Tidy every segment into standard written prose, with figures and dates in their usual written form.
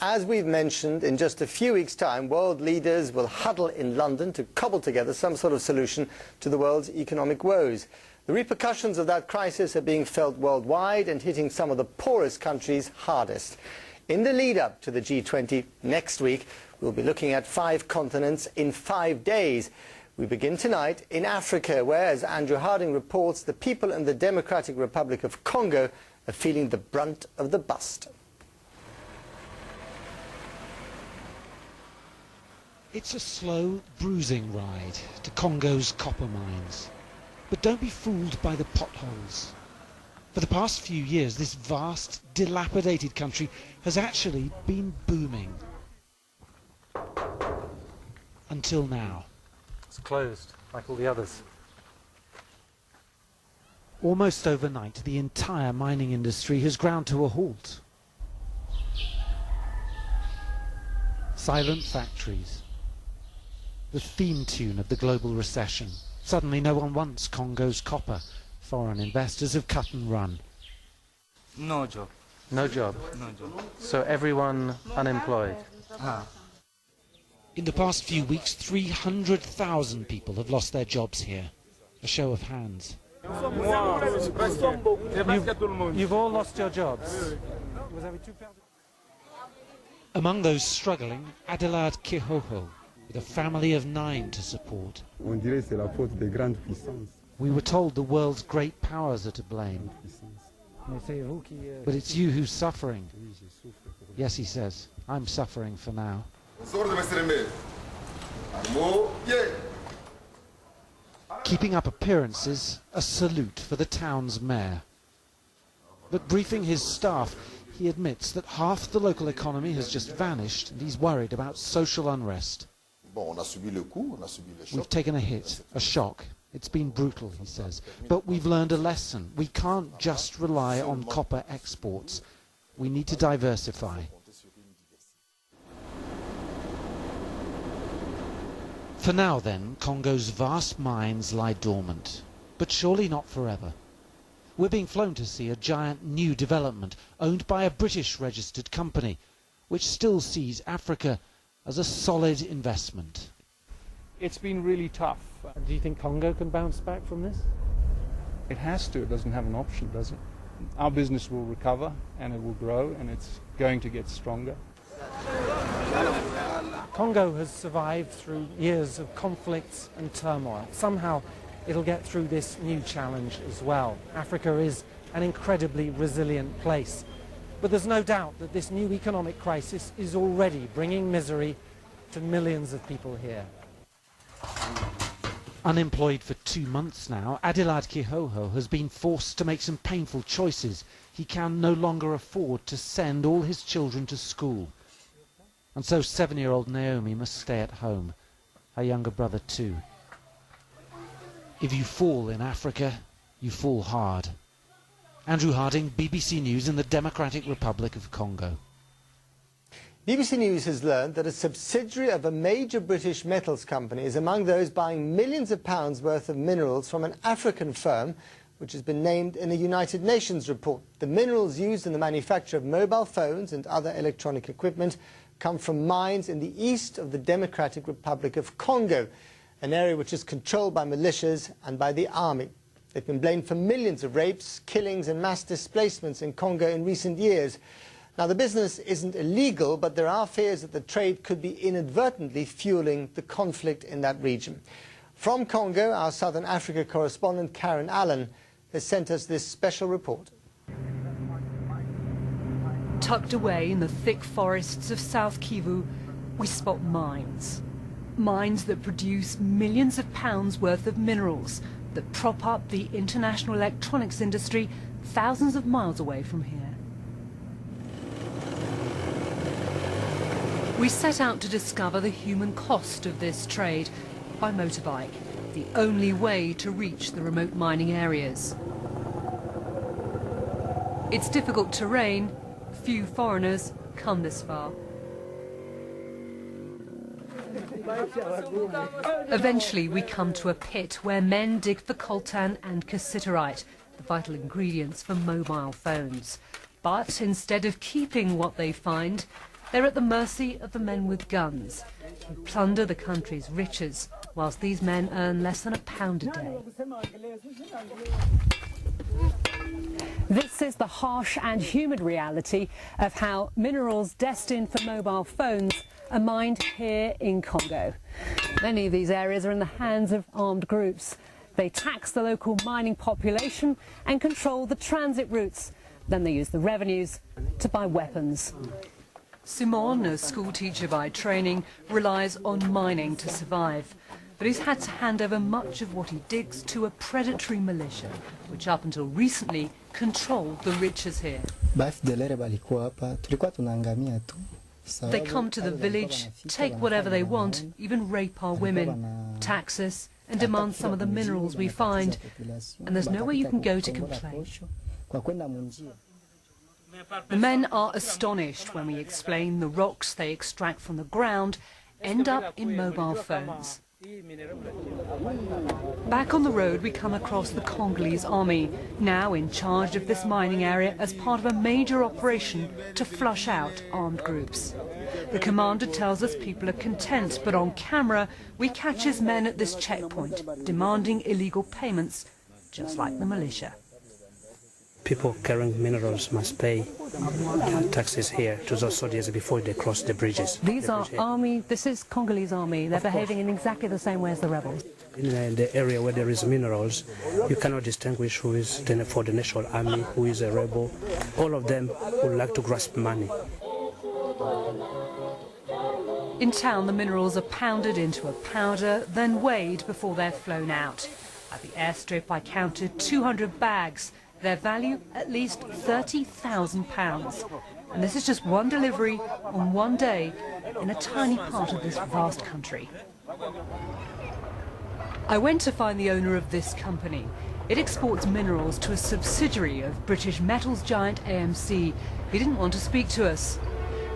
As we've mentioned, in just a few weeks' time, world leaders will huddle in London to cobble together some sort of solution to the world's economic woes. The repercussions of that crisis are being felt worldwide and hitting some of the poorest countries hardest. In the lead-up to the G20 next week, we'll be looking at 5 continents in 5 days. We begin tonight in Africa, where, as Andrew Harding reports, the people in the Democratic Republic of Congo are feeling the brunt of the bust. It's a slow, bruising ride to Congo's copper mines. But don't be fooled by the potholes. For the past few years, this vast, dilapidated country has actually been booming. Until now. It's closed, like all the others. Almost overnight, the entire mining industry has ground to a halt. Silent factories. The theme tune of the global recession. Suddenly no one wants Congo's copper. Foreign investors have cut and run. No job. No job? No job. So everyone unemployed? In the past few weeks, 300,000 people have lost their jobs here. A show of hands. You've all lost your jobs? Among those struggling, Adelaide Kihoho, with a family of 9 to support. We were told the world's great powers are to blame. But it's you who's suffering. Yes, he says, I'm suffering for now. Keeping up appearances, a salute for the town's mayor. But briefing his staff, he admits that half the local economy has just vanished and he's worried about social unrest. We've taken a hit, a shock. It's been brutal, he says. But we've learned a lesson. We can't just rely on copper exports. We need to diversify. For now, then, Congo's vast mines lie dormant. But surely not forever. We're being flown to see a giant new development owned by a British-registered company, which still sees Africa as a solid investment. It's been really tough. Do you think Congo can bounce back from this? It has to. It doesn't have an option, does it? Our business will recover and it will grow and it's going to get stronger. Congo has survived through years of conflicts and turmoil. Somehow it'll get through this new challenge as well. Africa is an incredibly resilient place. But there's no doubt that this new economic crisis is already bringing misery to millions of people here. Unemployed for 2 months now, Adelaide Kihoho has been forced to make some painful choices. He can no longer afford to send all his children to school. And so 7-year-old Naomi must stay at home. Her younger brother too. If you fall in Africa, you fall hard. Andrew Harding, BBC News in the Democratic Republic of Congo. BBC News has learned that a subsidiary of a major British metals company is among those buying millions of pounds worth of minerals from an African firm, which has been named in a United Nations report. The minerals used in the manufacture of mobile phones and other electronic equipment come from mines in the east of the Democratic Republic of Congo, an area which is controlled by militias and by the army. They've been blamed for millions of rapes, killings and mass displacements in Congo in recent years. Now, the business isn't illegal, but there are fears that the trade could be inadvertently fueling the conflict in that region. From Congo, our Southern Africa correspondent Karen Allen has sent us this special report. Tucked away in the thick forests of South Kivu, we spot mines. Mines that produce millions of pounds worth of minerals that prop up the international electronics industry thousands of miles away from here. We set out to discover the human cost of this trade by motorbike, the only way to reach the remote mining areas. It's difficult terrain, few foreigners come this far. Eventually we come to a pit where men dig for coltan and cassiterite, the vital ingredients for mobile phones. But instead of keeping what they find, They're at the mercy of the men with guns, who plunder the country's riches, whilst these men earn less than £1 a day. This is the harsh and humid reality of how minerals destined for mobile phones are mined here in Congo. Many of these areas are in the hands of armed groups. They tax the local mining population and control the transit routes. Then they use the revenues to buy weapons. Simon, a schoolteacher by training, relies on mining to survive. But he's had to hand over much of what he digs to a predatory militia, which up until recently controlled the riches here. They come to the village, take whatever they want, even rape our women, tax us, and demand some of the minerals we find. And there's nowhere you can go to complain. The men are astonished when we explain the rocks they extract from the ground end up in mobile phones. Back on the road we come across the Congolese army, now in charge of this mining area as part of a major operation to flush out armed groups. The commander tells us people are content, but on camera we catch his men at this checkpoint, demanding illegal payments, just like the militia. People carrying minerals must pay taxes here to those soldiers before they cross the bridges. These are army, this is Congolese army. They're behaving in exactly the same way as the rebels. In the area where there is minerals, you cannot distinguish who is for the national army, who is a rebel. All of them would like to grasp money. In town, the minerals are pounded into a powder, then weighed before they're flown out. At the airstrip, I counted 200 bags. Their value at least £30,000. And this is just one delivery on one day in a tiny part of this vast country. I went to find the owner of this company. It exports minerals to a subsidiary of British metals giant AMC. He didn't want to speak to us.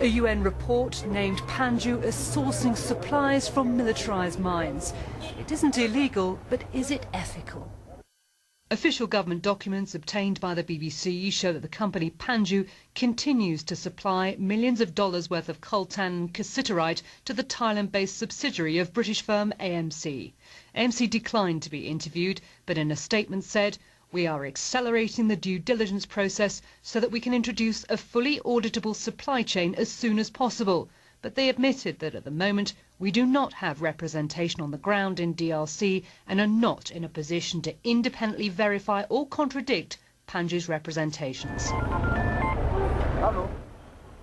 A UN report named Panju as sourcing supplies from militarised mines. It isn't illegal, but is it ethical? Official government documents obtained by the BBC show that the company Panju continues to supply millions of dollars worth of coltan and cassiterite to the Thailand-based subsidiary of British firm AMC. AMC declined to be interviewed, but in a statement said, "We are accelerating the due diligence process so that we can introduce a fully auditable supply chain as soon as possible." But they admitted that at the moment we do not have representation on the ground in DRC and are not in a position to independently verify or contradict Panju's representations.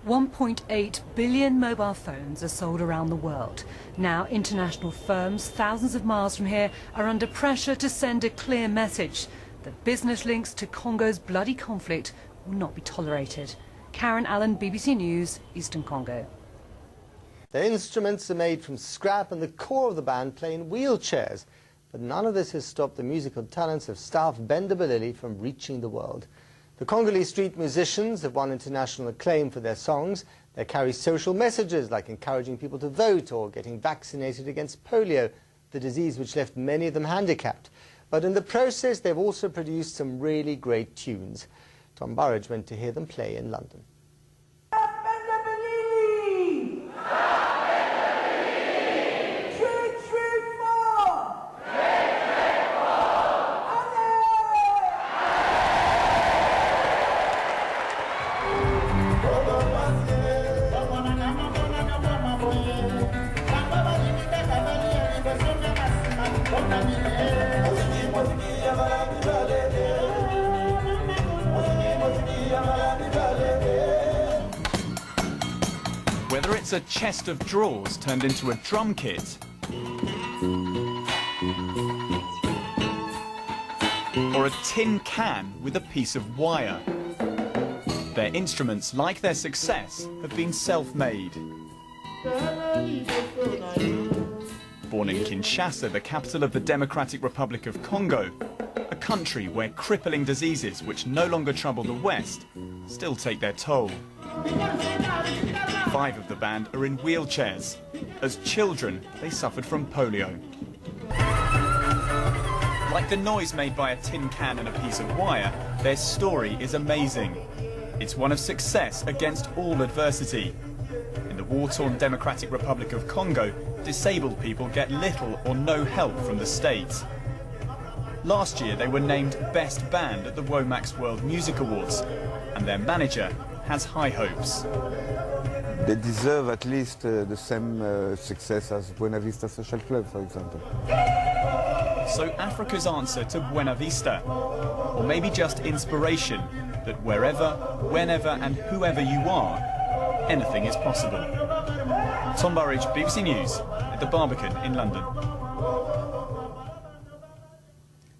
1.8 billion mobile phones are sold around the world. Now international firms thousands of miles from here are under pressure to send a clear message that business links to Congo's bloody conflict will not be tolerated. Karen Allen, BBC News, Eastern Congo. Their instruments are made from scrap and the core of the band play in wheelchairs. But none of this has stopped the musical talents of staff Benda Balili from reaching the world. The Congolese street musicians have won international acclaim for their songs. They carry social messages like encouraging people to vote or getting vaccinated against polio, the disease which left many of them handicapped. But in the process, they've also produced some really great tunes. Tom Burridge went to hear them play in London. Whether it's a chest of drawers turned into a drum kit, or a tin can with a piece of wire, their instruments, like their success, have been self-made. Born in Kinshasa, the capital of the Democratic Republic of Congo, a country where crippling diseases which no longer trouble the West still take their toll. 5 of the band are in wheelchairs. As children, they suffered from polio. Like the noise made by a tin can and a piece of wire, their story is amazing. It's one of success against all adversity. war-torn Democratic Republic of Congo, disabled people get little or no help from the state. Last year they were named Best Band at the Womack's World Music Awards, and their manager has high hopes. They deserve at least the same success as Buena Vista Social Club, for example. So Africa's answer to Buena Vista, or maybe just inspiration that wherever, whenever and whoever you are, anything is possible. Tom Burridge, BBC News, at the Barbican in London.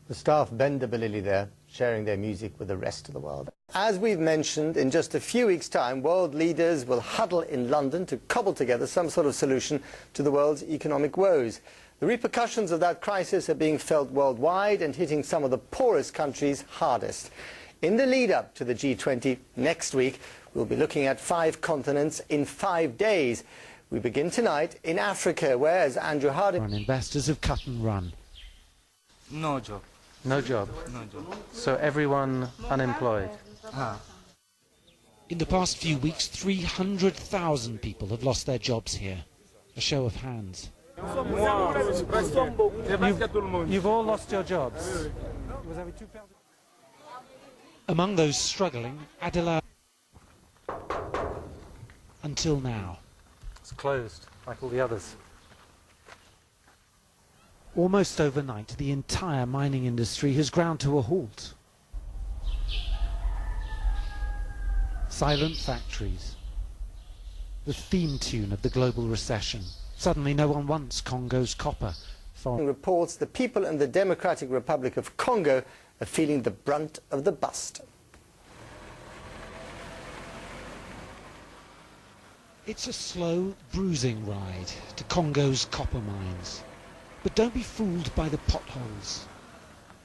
The staff bend the lily there, sharing their music with the rest of the world. As we've mentioned, in just a few weeks' time, world leaders will huddle in London to cobble together some sort of solution to the world's economic woes. The repercussions of that crisis are being felt worldwide and hitting some of the poorest countries hardest. In the lead-up to the G20 next week, we'll be looking at 5 continents in 5 days. We begin tonight in Africa, where, as Andrew Harding... Investors have cut and run. No job. No job. No job. So everyone unemployed. In the past few weeks, 300,000 people have lost their jobs here. A show of hands. You've all lost your jobs. Among those struggling, Adela... until now. It's closed, like all the others. Almost overnight, the entire mining industry has ground to a halt. Silent factories. The theme tune of the global recession. Suddenly no one wants Congo's copper. Reports the people in the Democratic Republic of Congo are feeling the brunt of the bust. It's a slow, bruising ride to Congo's copper mines. But don't be fooled by the potholes.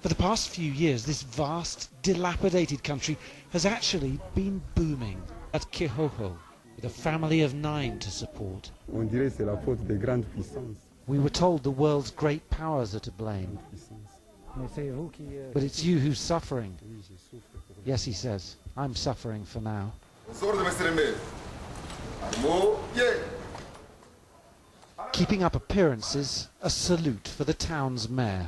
For the past few years, this vast, dilapidated country has actually been booming. At Kihoho, with a family of 9 to support. We were told the world's great powers are to blame. But it's you who's suffering. Yes, he says, I'm suffering for now. Keeping up appearances, a salute for the town's mayor.